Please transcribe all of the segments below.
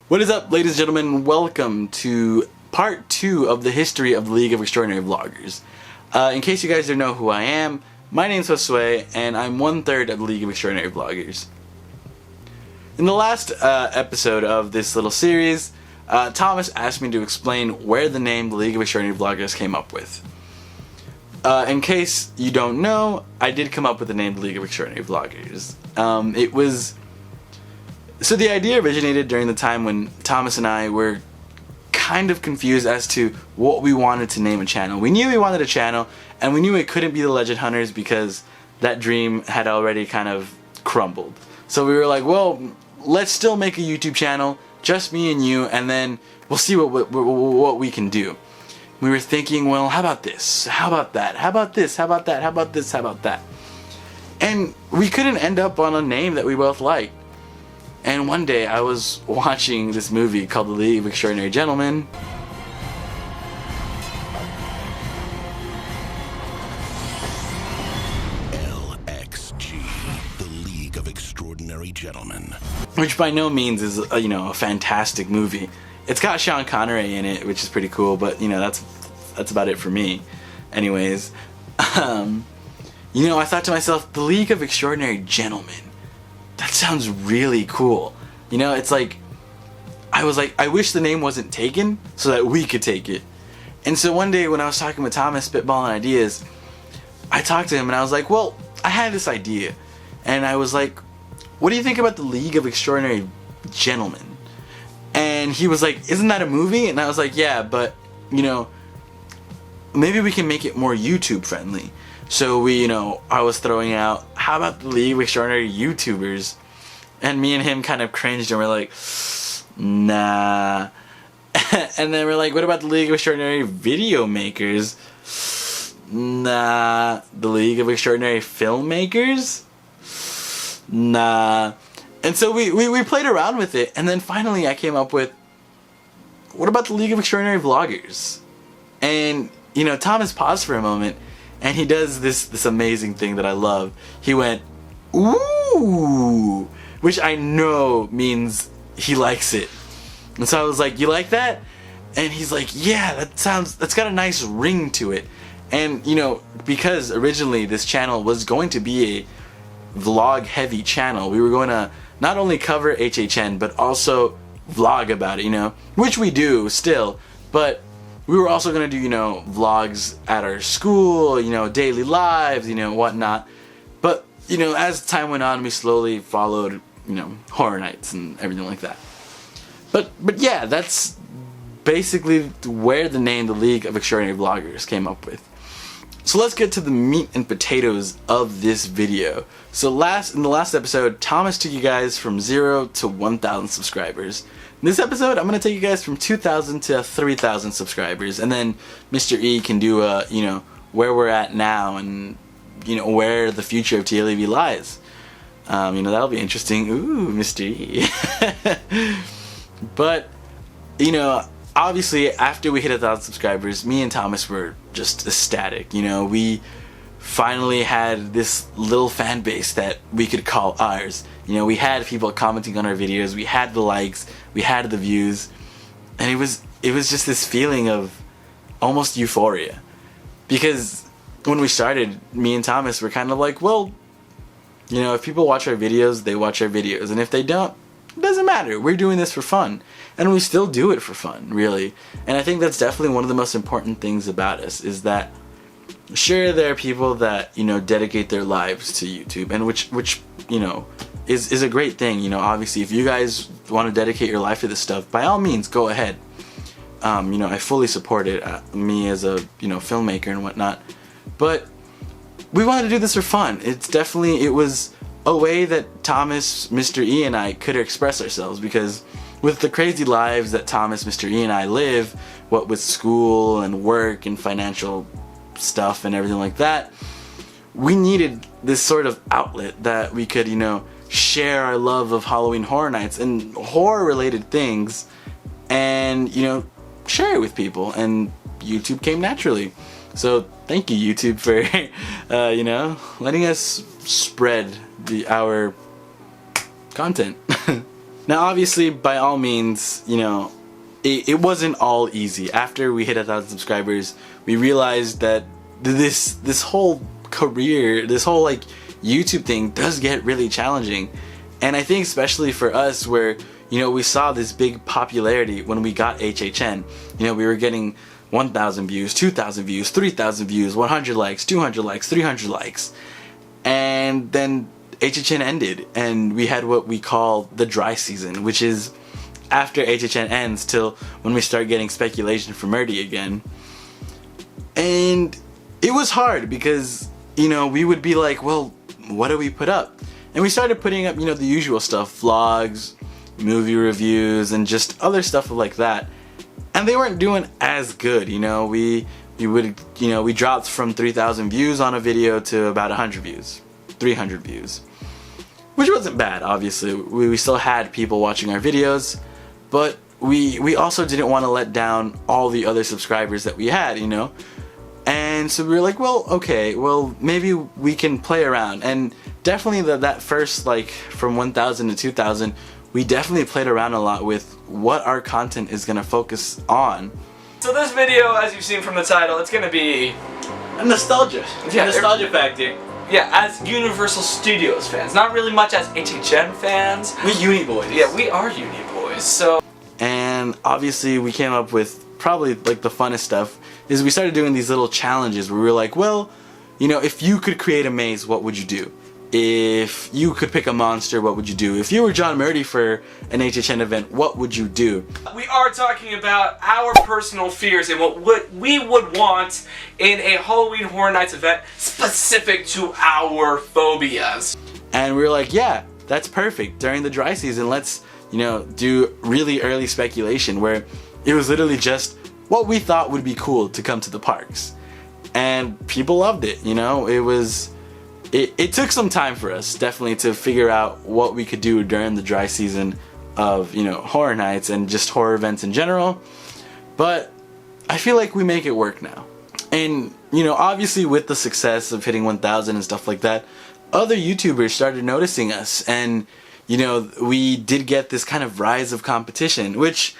What is up, ladies and gentlemen? Welcome to part 2 of the history of the League of Extraordinary Vloggers. In case you guys don't know who I am, my name's Josue, and I'm 1/3 of the League of Extraordinary Vloggers. In the last episode of this little series, Thomas asked me to explain where the name the League of Extraordinary Vloggers came up with. In case you don't know, I did come up with the name the League of Extraordinary Vloggers. So the idea originated during the time when Thomas and I were kind of confused as to what we wanted to name a channel. We knew we wanted a channel, and we knew it couldn't be the Legend Hunters because that dream had already kind of crumbled. So we were like, well, let's still make a YouTube channel, just me and you, and then we'll see what we can do. We were thinking, well, how about this? How about that? How about this? How about that? How about this? How about that? And we couldn't end up on a name that we both liked. And one day I was watching this movie called The League of Extraordinary Gentlemen. LXG, The League of Extraordinary Gentlemen. Which by no means is, a fantastic movie. It's got Sean Connery in it, which is pretty cool, but, that's about it for me. Anyways, I thought to myself, The League of Extraordinary Gentlemen. That sounds really cool. It's like, I was like, I wish the name wasn't taken so that we could take it. And so one day when I was talking with Thomas, spitballing ideas, I talked to him and I was like, well, I had this idea. And I was like, what do you think about the League of Extraordinary Gentlemen? And he was like, isn't that a movie? And I was like, yeah, but, maybe we can make it more YouTube friendly. So I was throwing out, how about the League of Extraordinary YouTubers? And me and him kind of cringed and we're like, nah. And then we're like, what about the League of Extraordinary Video Makers? Nah. The League of Extraordinary Filmmakers? Nah. And so we played around with it, and then finally I came up with, what about the League of Extraordinary Vloggers? And, Thomas paused for a moment, and he does this amazing thing that I love. He went, ooh, which I know means he likes it. And so I was like, you like that? And he's like, yeah, that's got a nice ring to it. And, because originally this channel was going to be a vlog heavy channel, we were going to not only cover HHN, but also vlog about it, which we do still, but we were also going to do, vlogs at our school, daily lives, whatnot. But, as time went on, we slowly followed, Horror Nights and everything like that. But yeah, that's basically where the name the League of Extraordinary Vloggers came up with. So let's get to the meat and potatoes of this video. So in the last episode, Thomas took you guys from 0 to 1,000 subscribers. In this episode, I'm going to take you guys from 2,000 to 3,000 subscribers, and then Mr. E can do where we're at now and, where the future of TLEV lies. That'll be interesting. Ooh, Mr. E. But, obviously, after we hit 1,000 subscribers, me and Thomas were just ecstatic. We finally had this little fan base that we could call ours. We had people commenting on our videos, we had the likes, we had the views, and it was just this feeling of almost euphoria. Because when we started, me and Thomas were kind of like, well, if people watch our videos, they watch our videos, and if they don't, it doesn't matter. We're doing this for fun, and we still do it for fun, really. And I think that's definitely one of the most important things about us, is that sure, there are people that dedicate their lives to YouTube, and which is a great thing. Obviously, if you guys want to dedicate your life to this stuff, by all means, go ahead. I fully support it. Me as a filmmaker and whatnot, but we wanted to do this for fun. It was a way that Thomas, Mr. E, and I could express ourselves, because with the crazy lives that Thomas, Mr. E, and I live, what with school and work and financial stuff and everything like that, we needed this sort of outlet that we could, share our love of Halloween Horror Nights and horror related things, and, share it with people, and YouTube came naturally. So thank you, YouTube, for, letting us spread our content. Now, obviously, by all means, you know, it wasn't all easy. After we hit 1,000 subscribers, we realized that this whole career, this whole like YouTube thing does get really challenging. And I think especially for us, where, you know, we saw this big popularity when we got HHN. You know, we were getting 1,000 views, 2,000 views, 3,000 views, 100 likes, 200 likes, 300 likes. And then HHN ended, and we had what we call the dry season, which is after HHN ends till when we start getting speculation for Murdy again. And it was hard because, you know, we would be like, well, what do we put up? And we started putting up, you know, the usual stuff, vlogs, movie reviews, and just other stuff like that. And they weren't doing as good, you know. We dropped from 3,000 views on a video to about 100 views, 300 views, which wasn't bad. Obviously, we still had people watching our videos, but we also didn't want to let down all the other subscribers that we had, you know. And so we were like, well, okay, well, maybe we can play around. And definitely that first, like, from 1,000 to 2,000, we definitely played around a lot with what our content is going to focus on. So this video, as you've seen from the title, it's going to be a nostalgia factor. Yeah, as Universal Studios fans. Not really much as HHN fans. We uni boys. Yeah, we are uni boys, so... And obviously we came up with probably like the funnest stuff is we started doing these little challenges where we were like, well, you know, if you could create a maze, what would you do? If you could pick a monster, what would you do? If you were John Murdy for an HHN event, what would you do? We are talking about our personal fears and what we would want in a Halloween Horror Nights event specific to our phobias. And we were like, yeah, that's perfect. During the dry season, let's, you know, do really early speculation where it was literally just what we thought would be cool to come to the parks. And people loved it, you know. It took some time for us, definitely, to figure out what we could do during the dry season of, you know, Horror Nights and just horror events in general. But I feel like we make it work now. And, you know, obviously with the success of hitting 1,000 and stuff like that, other YouTubers started noticing us. And, you know, we did get this kind of rise of competition, which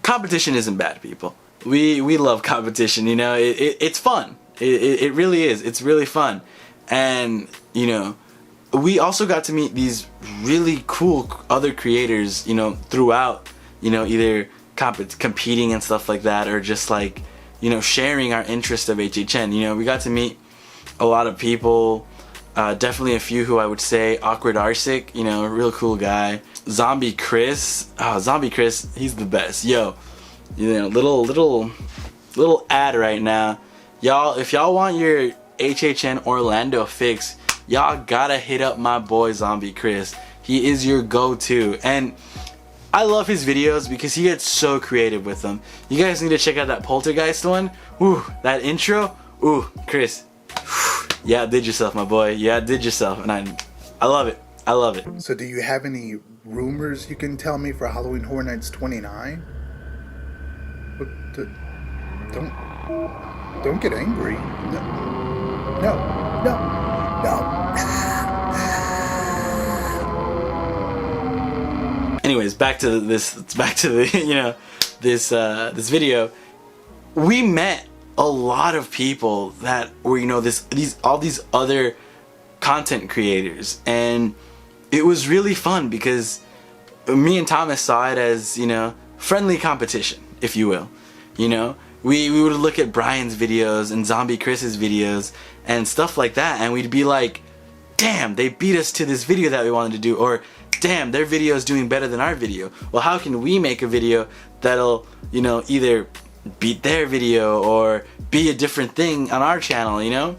competition isn't bad, people. We love competition, you know. It's fun. It really is. It's really fun. And, you know, we also got to meet these really cool other creators, you know, throughout, you know, either competing and stuff like that, or just like, you know, sharing our interest of HHN. You know, we got to meet a lot of people, definitely a few who I would say, Awkward Arsic, you know, a real cool guy. Zombie Chris, Zombie Chris, he's the best. Yo, you know, little ad right now. Y'all, if y'all want your HHN Orlando fix, y'all gotta hit up my boy Zombie Chris. He is your go-to, and I love his videos because he gets so creative with them. You guys need to check out that Poltergeist one. Ooh, that intro. Ooh, Chris. Yeah, did yourself, my boy. Yeah, did yourself, and I love it. I love it. So do you have any rumors you can tell me for Halloween Horror Nights 29? Don't get angry. No. Anyways, back to the you know, this video. We met a lot of people that were, you know, all these other content creators, and it was really fun because me and Thomas saw it as, you know, friendly competition, if you will. You know, we would look at Brian's videos and Zombie Chris's videos and stuff like that, and we'd be like, damn, they beat us to this video that we wanted to do, or damn, their video is doing better than our video. Well, how can we make a video that'll, you know, either beat their video or be a different thing on our channel, you know?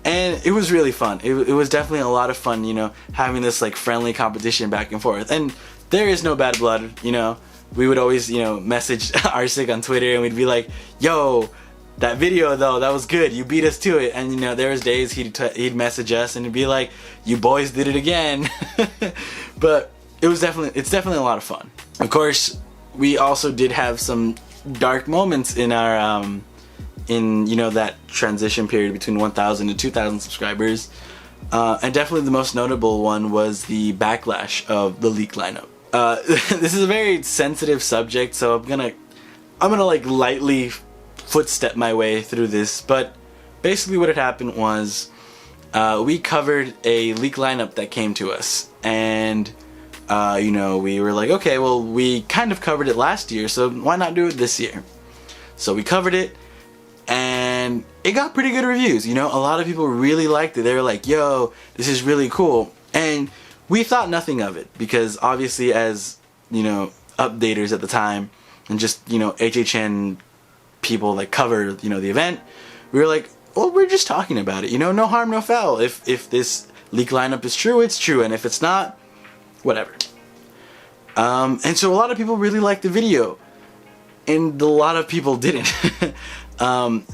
And it was really fun. It was definitely a lot of fun, you know, having this like friendly competition back and forth. And there is no bad blood, you know. We would always, you know, message Arsic on Twitter, and we'd be like, yo, that video though, that was good, you beat us to it. And, you know, there was days he'd message us and he'd be like, you boys did it again. But it's definitely a lot of fun. Of course, we also did have some dark moments in our you know, that transition period between 1,000 and 2,000 subscribers. And definitely the most notable one was the backlash of the leak lineup. this is a very sensitive subject, so I'm gonna like lightly footstep my way through this. But basically, what had happened was we covered a leak lineup that came to us, and you know, we were like, okay, well, we kind of covered it last year, so why not do it this year? So we covered it, and it got pretty good reviews. You know, a lot of people really liked it. They were like, yo, this is really cool. And we thought nothing of it, because obviously, as, you know, updaters at the time, and just, you know, HHN people that cover, you know, the event, we were like, well, we're just talking about it, you know, no harm, no foul. If this leak lineup is true, it's true, and if it's not, whatever. And so a lot of people really liked the video, and a lot of people didn't.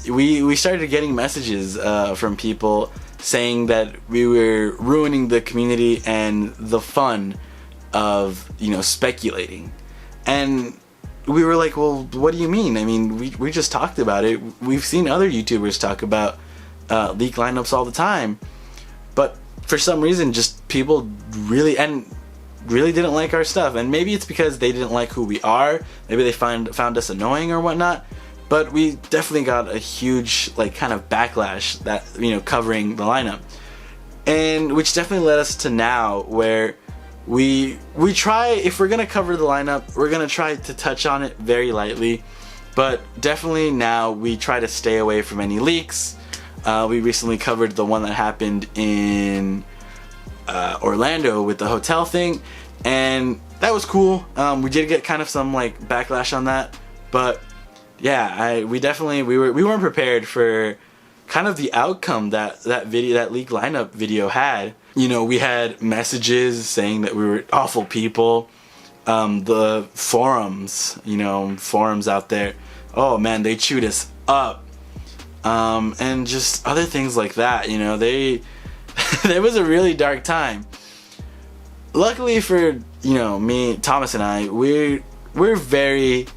We started getting messages from people saying that we were ruining the community and the fun of, you know, speculating. And we were like, well, what do you mean? I mean, we just talked about it. We've seen other YouTubers talk about leak lineups all the time. But for some reason, just people really didn't like our stuff. And maybe it's because they didn't like who we are. Maybe they found us annoying or whatnot. But we definitely got a huge, like, kind of backlash that, you know, covering the lineup. And which definitely led us to now, where we try, if we're gonna cover the lineup, we're gonna try to touch on it very lightly. But definitely now we try to stay away from any leaks. We recently covered the one that happened in Orlando with the hotel thing, and that was cool. We did get kind of some, like, backlash on that, but yeah, we weren't prepared for kind of the outcome that leak lineup video had. You know, we had messages saying that we were awful people. The forums, you know, forums out there, oh man, they chewed us up. And just other things like that, you know, it was a really dark time. Luckily for, you know, me, Thomas and I, we're very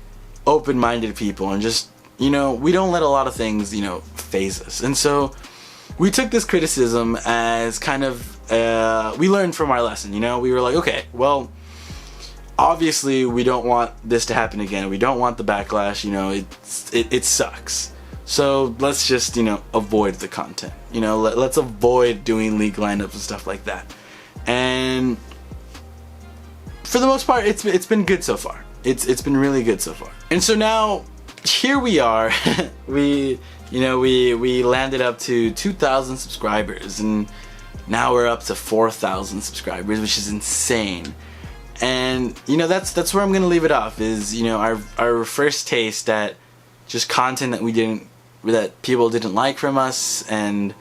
open-minded people, and just, you know, we don't let a lot of things, you know, faze us. And so we took this criticism as kind of we learned from our lesson. You know, we were like, okay, well, obviously we don't want this to happen again. We don't want the backlash. You know, it sucks. So let's just, you know, avoid the content. You know, let's avoid doing league lineups and stuff like that. And for the most part, it's been good so far. It's been really good so far. And so now here we are. we landed up to 2,000 subscribers, and now we're up to 4,000 subscribers, which is insane. And you know, that's where I'm gonna leave it off, is, you know, our first taste at just content that people didn't like from us. And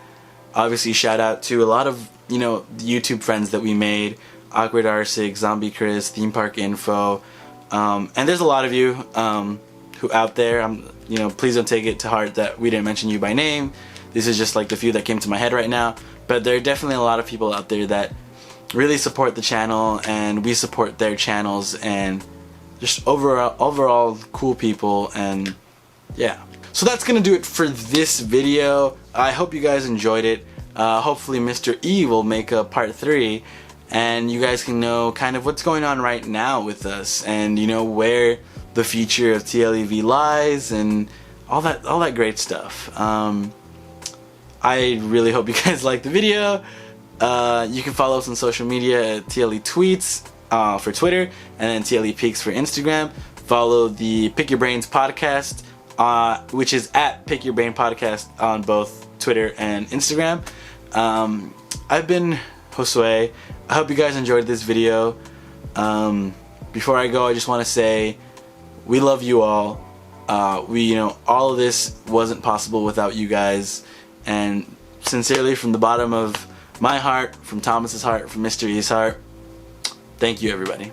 obviously shout out to a lot of, you know, YouTube friends that we made, Awkward Arsig, Zombie Chris, Theme Park Info, and there's a lot of you who out there. You know, please don't take it to heart that we didn't mention you by name. This is just like the few that came to my head right now. But there are definitely a lot of people out there that really support the channel, and we support their channels, and just overall cool people. And yeah, so that's gonna do it for this video. I hope you guys enjoyed it. Hopefully Mr. E will make a part 3, and you guys can know kind of what's going on right now with us, and you know, where the future of TLEV lies, and all that great stuff. I really hope you guys liked the video. You can follow us on social media at TLE Tweets for Twitter, and then TLE Peaks for Instagram. Follow the Pick Your Brains podcast, which is at Pick Your Brain Podcast on both Twitter and Instagram. I've been Josue. I hope you guys enjoyed this video. Before I go, I just want to say we love you all. You know, all of this wasn't possible without you guys, and sincerely, from the bottom of my heart, from Thomas's heart, from Mr. E's heart, thank you, everybody.